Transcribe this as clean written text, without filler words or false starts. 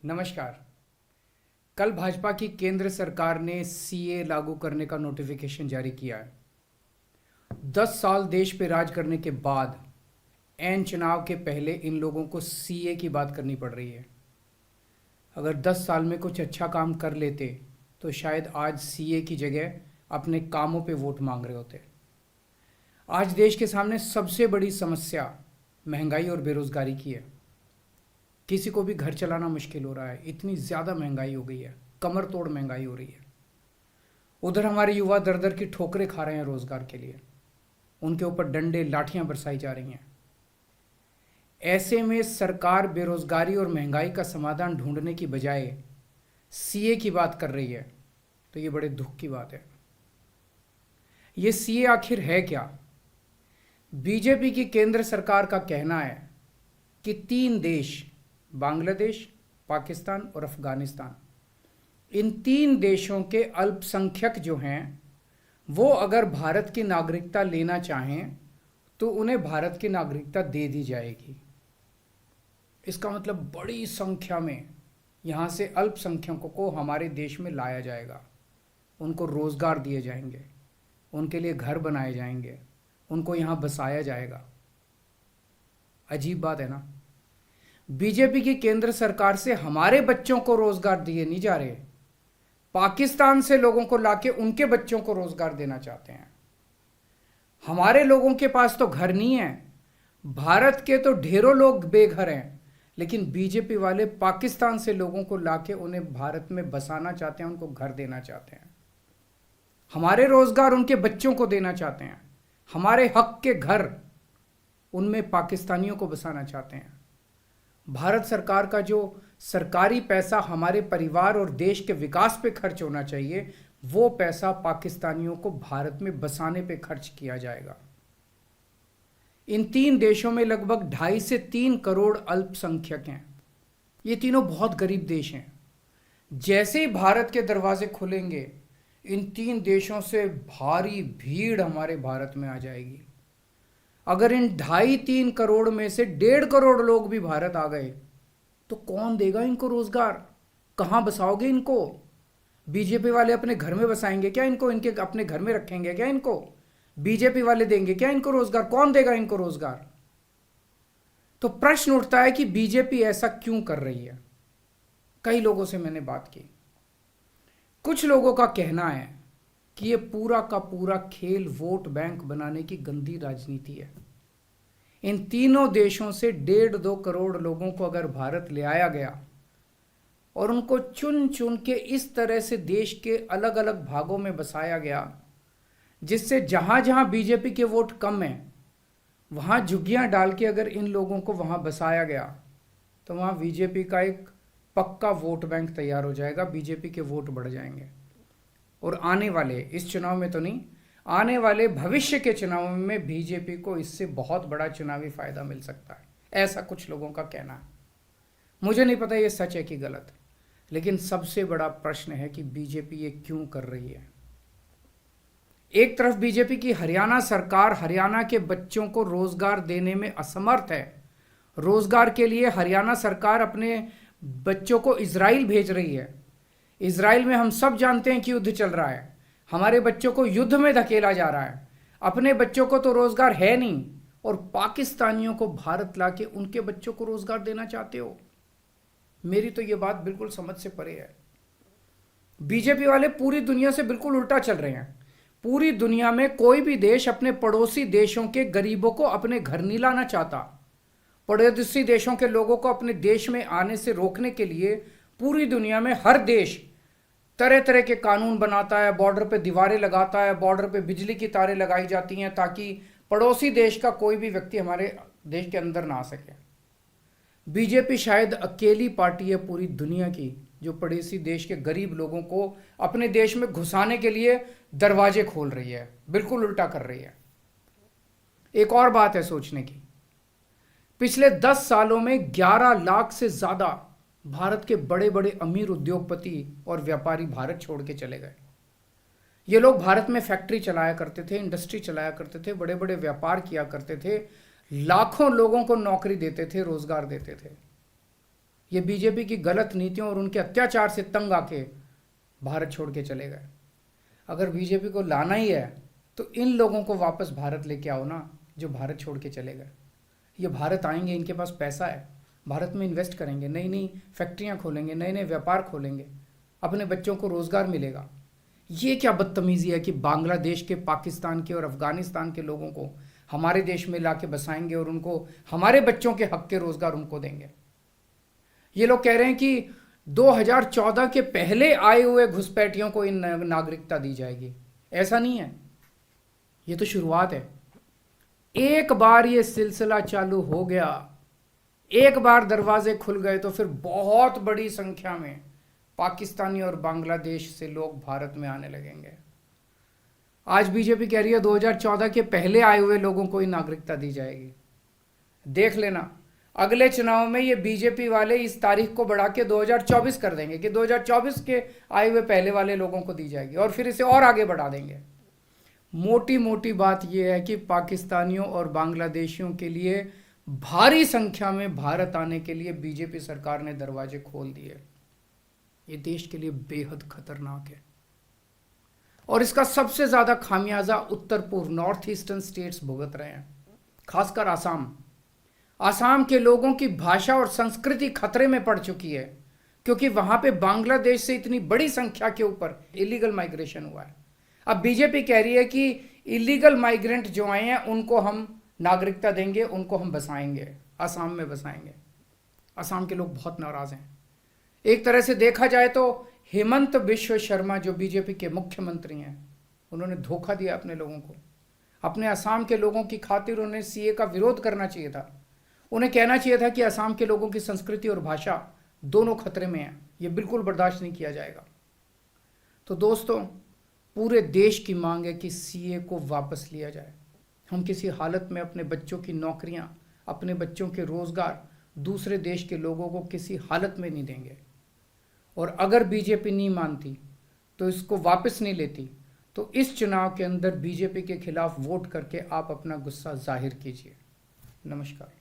नमस्कार। कल भाजपा की केंद्र सरकार ने सीए लागू करने का नोटिफिकेशन जारी किया है। 10 साल देश पे राज करने के बाद एन चुनाव के पहले इन लोगों को सीए की बात करनी पड़ रही है। अगर 10 साल में कुछ अच्छा काम कर लेते तो शायद आज सीए की जगह अपने कामों पे वोट मांग रहे होते। आज देश के सामने सबसे बड़ी समस्या महंगाई और बेरोजगारी की है। किसी को भी घर चलाना मुश्किल हो रहा है, इतनी ज़्यादा महंगाई हो गई है, कमर तोड़ महंगाई हो रही है। उधर हमारे युवा दर दर की ठोकरें खा रहे हैं रोजगार के लिए, उनके ऊपर डंडे लाठियां बरसाई जा रही हैं। ऐसे में सरकार बेरोजगारी और महंगाई का समाधान ढूंढने की बजाय सीए की बात कर रही है, तो ये बड़े दुख की बात है। ये सीए आखिर है क्या? बीजेपी की केंद्र सरकार का कहना है कि 3 देश, बांग्लादेश, पाकिस्तान और अफगानिस्तान, इन 3 देशों के अल्पसंख्यक जो हैं वो अगर भारत की नागरिकता लेना चाहें तो उन्हें भारत की नागरिकता दे दी जाएगी। इसका मतलब बड़ी संख्या में यहाँ से अल्पसंख्यकों को हमारे देश में लाया जाएगा, उनको रोज़गार दिए जाएंगे, उनके लिए घर बनाए जाएंगे, उनको यहाँ बसाया जाएगा। अजीब बात है ना। बीजेपी की केंद्र सरकार से हमारे बच्चों को रोजगार दिए नहीं जा रहे, पाकिस्तान से लोगों को लाके उनके बच्चों को रोजगार देना चाहते हैं। हमारे लोगों के पास तो घर नहीं है, भारत के तो ढेरों लोग बेघर हैं, लेकिन बीजेपी वाले पाकिस्तान से लोगों को लाके उन्हें भारत में बसाना चाहते हैं, उनको घर देना चाहते हैं। हमारे रोजगार उनके बच्चों को देना चाहते हैं, हमारे हक के घर उनमें पाकिस्तानियों को बसाना चाहते हैं। भारत सरकार का जो सरकारी पैसा हमारे परिवार और देश के विकास पे खर्च होना चाहिए, वो पैसा पाकिस्तानियों को भारत में बसाने पे खर्च किया जाएगा। इन 3 देशों में लगभग 2.5 से 3 करोड़ अल्पसंख्यक हैं। ये तीनों बहुत गरीब देश हैं। जैसे ही भारत के दरवाजे खुलेंगे, इन 3 देशों से भारी भीड़ हमारे भारत में आ जाएगी। अगर इन 2.5-3 करोड़ में से 1.5 करोड़ लोग भी भारत आ गए तो कौन देगा इनको रोजगार? कहां बसाओगे इनको? बीजेपी वाले अपने घर में बसाएंगे क्या इनको? इनके अपने घर में रखेंगे क्या इनको? बीजेपी वाले देंगे क्या इनको रोजगार? कौन देगा इनको रोजगार? तो प्रश्न उठता है कि बीजेपी ऐसा क्यों कर रही है। कई लोगों से मैंने बात की, कुछ लोगों का कहना है कि ये पूरा का पूरा खेल वोट बैंक बनाने की गंदी राजनीति है। इन तीनों देशों से 1.5-2 करोड़ लोगों को अगर भारत ले आया गया और उनको चुन चुन के इस तरह से देश के अलग अलग भागों में बसाया गया, जिससे जहां जहां बीजेपी के वोट कम हैं वहां झुग्गियां डाल के अगर इन लोगों को वहां बसाया गया तो वहां बीजेपी का एक पक्का वोट बैंक तैयार हो जाएगा, बीजेपी के वोट बढ़ जाएंगे। और आने वाले इस चुनाव में तो नहीं, आने वाले भविष्य के चुनाव में बीजेपी को इससे बहुत बड़ा चुनावी फायदा मिल सकता है, ऐसा कुछ लोगों का कहना है। मुझे नहीं पता ये सच है कि गलत, लेकिन सबसे बड़ा प्रश्न है कि बीजेपी ये क्यों कर रही है। एक तरफ बीजेपी की हरियाणा सरकार हरियाणा के बच्चों को रोजगार देने में असमर्थ है। रोजगार के लिए हरियाणा सरकार अपने बच्चों को इजराइल भेज रही है। इजराइल में हम सब जानते हैं कि युद्ध चल रहा है, हमारे बच्चों को युद्ध में धकेला जा रहा है। अपने बच्चों को तो रोजगार है नहीं और पाकिस्तानियों को भारत लाके उनके बच्चों को रोजगार देना चाहते हो। मेरी तो ये बात बिल्कुल समझ से परे है। बीजेपी वाले पूरी दुनिया से बिल्कुल उल्टा चल रहे हैं। पूरी दुनिया में कोई भी देश अपने पड़ोसी देशों के गरीबों को अपने घर नहीं लाना चाहता। पड़ोसी देशों के लोगों को अपने देश में आने से रोकने के लिए पूरी दुनिया में हर देश तरह तरह के कानून बनाता है, बॉर्डर पे दीवारें लगाता है, बॉर्डर पे बिजली की तारें लगाई जाती हैं ताकि पड़ोसी देश का कोई भी व्यक्ति हमारे देश के अंदर ना आ सके। बीजेपी शायद अकेली पार्टी है पूरी दुनिया की जो पड़ोसी देश के गरीब लोगों को अपने देश में घुसाने के लिए दरवाजे खोल रही है, बिल्कुल उल्टा कर रही है। एक और बात है सोचने की, पिछले 10 सालों में 11 लाख से ज्यादा भारत के बड़े बड़े अमीर उद्योगपति और व्यापारी भारत छोड़ के चले गए। ये लोग भारत में फैक्ट्री चलाया करते थे, इंडस्ट्री चलाया करते थे, बड़े बड़े व्यापार किया करते थे, लाखों लोगों को नौकरी देते थे, रोजगार देते थे। ये बीजेपी की गलत नीतियों और उनके अत्याचार से तंग आके भारत छोड़ के चले गए। अगर बीजेपी को लाना ही है तो इन लोगों को वापस भारत लेके आओ ना, जो भारत छोड़ के चले गए। ये भारत आएंगे, इनके पास पैसा है, भारत में इन्वेस्ट करेंगे, नई नई फैक्ट्रियां खोलेंगे, नए नए व्यापार खोलेंगे, अपने बच्चों को रोजगार मिलेगा। ये क्या बदतमीजी है कि बांग्लादेश के, पाकिस्तान के और अफगानिस्तान के लोगों को हमारे देश में लाके बसाएंगे और उनको हमारे बच्चों के हक के रोजगार उनको देंगे। ये लोग कह रहे हैं कि 2014 के पहले आए हुए घुसपैठियों को इन नागरिकता दी जाएगी। ऐसा नहीं है, ये तो शुरुआत है। एक बार ये सिलसिला चालू हो गया, एक बार दरवाजे खुल गए तो फिर बहुत बड़ी संख्या में पाकिस्तानी और बांग्लादेश से लोग भारत में आने लगेंगे। आज बीजेपी कह रही है 2014 के पहले आए हुए लोगों को ही नागरिकता दी जाएगी। देख लेना, अगले चुनाव में ये बीजेपी वाले इस तारीख को बढ़ा के 2024 कर देंगे कि 2024 के आए हुए पहले वाले लोगों को दी जाएगी, और फिर इसे और आगे बढ़ा देंगे। मोटी मोटी बात यह है कि पाकिस्तानियों और बांग्लादेशियों के लिए भारी संख्या में भारत आने के लिए बीजेपी सरकार ने दरवाजे खोल दिए। ये देश के लिए बेहद खतरनाक है, और इसका सबसे ज्यादा खामियाजा उत्तर पूर्व, नॉर्थ ईस्टर्न स्टेट्स भुगत रहे हैं, खासकर आसाम। आसाम के लोगों की भाषा और संस्कृति खतरे में पड़ चुकी है, क्योंकि वहां पे बांग्लादेश से इतनी बड़ी संख्या के ऊपर इलीगल माइग्रेशन हुआ है। अब बीजेपी कह रही है कि इलीगल माइग्रेंट जो आए हैं उनको हम नागरिकता देंगे, उनको हम बसाएंगे, आसाम में बसाएंगे। आसाम के लोग बहुत नाराज हैं। एक तरह से देखा जाए तो हेमंत बिश्व शर्मा जो बीजेपी के मुख्यमंत्री हैं, उन्होंने धोखा दिया अपने लोगों को। अपने आसाम के लोगों की खातिर उन्हें सीए का विरोध करना चाहिए था। उन्हें कहना चाहिए था कि आसाम के लोगों की संस्कृति और भाषा दोनों खतरे में है, ये बिल्कुल बर्दाश्त नहीं किया जाएगा। तो दोस्तों, पूरे देश की मांग है कि सीए को वापस लिया जाए। हम किसी हालत में अपने बच्चों की नौकरियां, अपने बच्चों के रोजगार दूसरे देश के लोगों को किसी हालत में नहीं देंगे। और अगर बीजेपी नहीं मानती, तो इसको वापस नहीं लेती, तो इस चुनाव के अंदर बीजेपी के खिलाफ वोट करके आप अपना गुस्सा जाहिर कीजिए। नमस्कार।